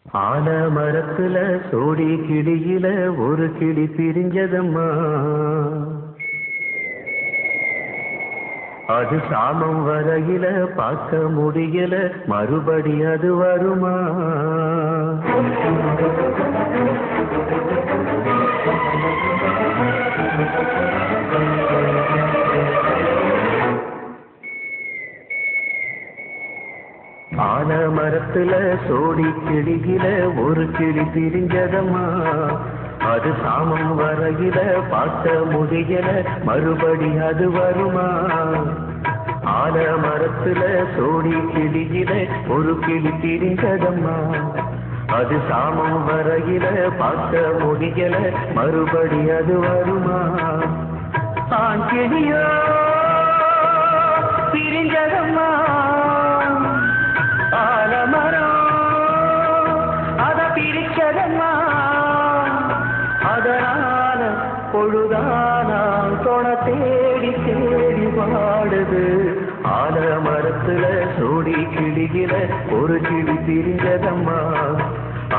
ஆல மரத்துல சோடி கிளியில ஒரு கிளி பிரிஞ்சதம்மா. அது சாமம் வரையில பார்க்க முடியல, மறுபடி அது வருமா? ஆல மரத்துல சோடி கிளியில ஒரு கிளி பிரிஞ்சதம்மா. அது சாமம் வரையில பார்க்க முடியல, மறுபடி அது வருமா? ஆல மரத்துல சோடி கிளியில ஒரு கிளி பிரிஞ்சதம்மா. அது சாமம் வரையில பார்க்க முடியல, மறுபடி அது வருமா? ஆண் கிளியோ பிரிஞ்சதம்மா. ஆலமரம் அத பிரிச்சதம்மா. அதனால பொழுதானா தொண தேடி தேடி பாடுது. ஆலமரத்துல சோடி கிளியில ஒரு கிளி பிரிஞ்சதம்மா.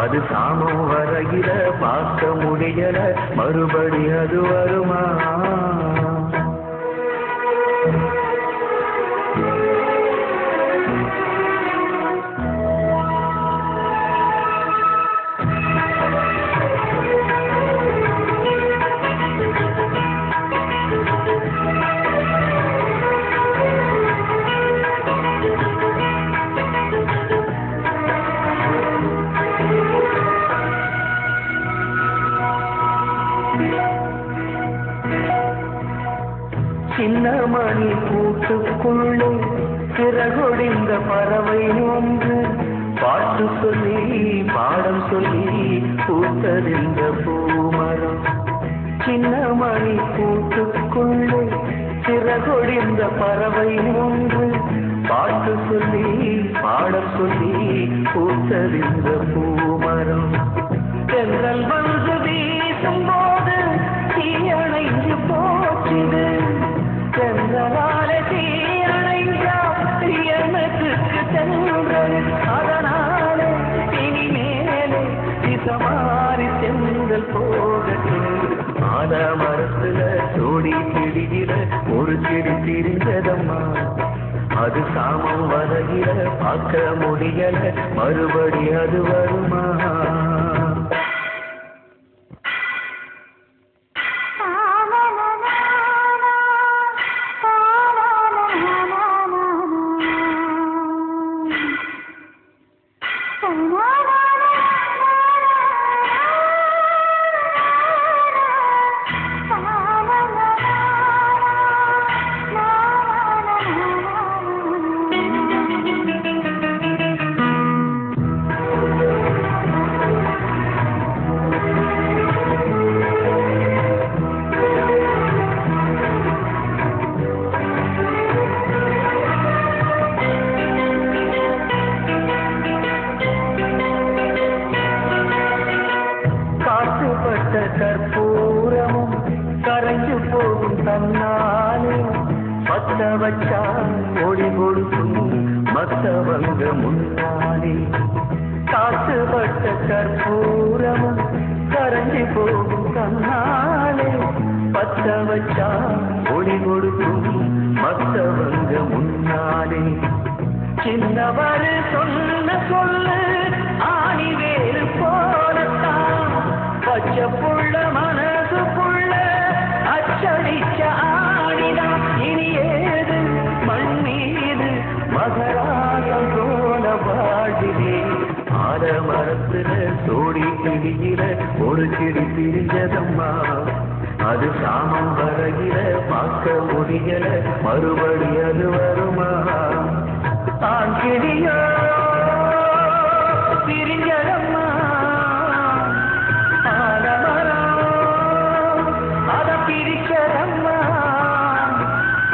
அது சாமம் வரையில பார்க்க முடியல, மறுபடி அது வருமா? சின்ன மணி கூட்டுக்குள்ளே சிறகொடிந்த பறவை ஒன்று பாட்டு சொல்லி பாடம் சொல்லி பூத்தறிந்த பூமரம். சின்ன மணி கூட்டுக்குள்ளே சிறகொடிந்த பறவை ஒன்று பாட்டு சொல்லி பாடம் சொல்லி பூத்தறிந்த பூமரம். தென்றல் வந்து வீசும் போது தீயணைஞ்சு போச்சுது. சென்றனால தீயணைஞ்சா எனக்கு சென்றது. அதனால இனி மேலே திசமாறி சென்றல் போகட்டு. ஆல மரத்துல சோடி கிளியில ஒரு கிளி பிரிஞ்சதம்மா. அது சாமம் வரையில பார்க்க முடியல, மறுபடி அது வருமா? கற்பூரமும் கரைஞ்சு போகும் தன்னாலே பத்த வச்சா ஒளி கொடுக்கும் மத்தவங்க முன்னாலே. காசுபட்ட கற்பூரமும் கரைஞ்சு போகும் தன்னாலே பத்த வச்சா ஒளி கொடுக்கும் மத்தவங்க முன்னாலே. சின்னவர் சொன்ன சொல்லு ஆணி வேறு போலத்தான் பச்சை புள்ள மனசு புள்ள அச்சடிச்ச ஆடிதான். இனி ஏது மண் மீது மகராசம் போல வாடினே. ஆல மரத்துல சோடி கிளியில ஒரு கிளி பிரிஞ்சதம்மா. அது சாமம் வரையில பார்க்க முடியல, மறுபடி அது வருமா? ஆண் கிளியோ பிரிஞ்சதம்மா.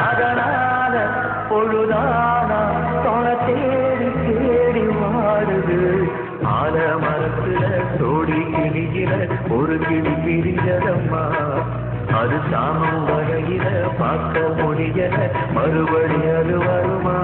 அதனால பொழுதானா தொண தேடி தேடி வாடுது. ஆல மரத்துல சோடி கிளியில ஒரு கிளி பிரிஞ்சதம்மா. அது சாமம் வரையில பார்க்க முடியல, மறுபடி அது வருமா?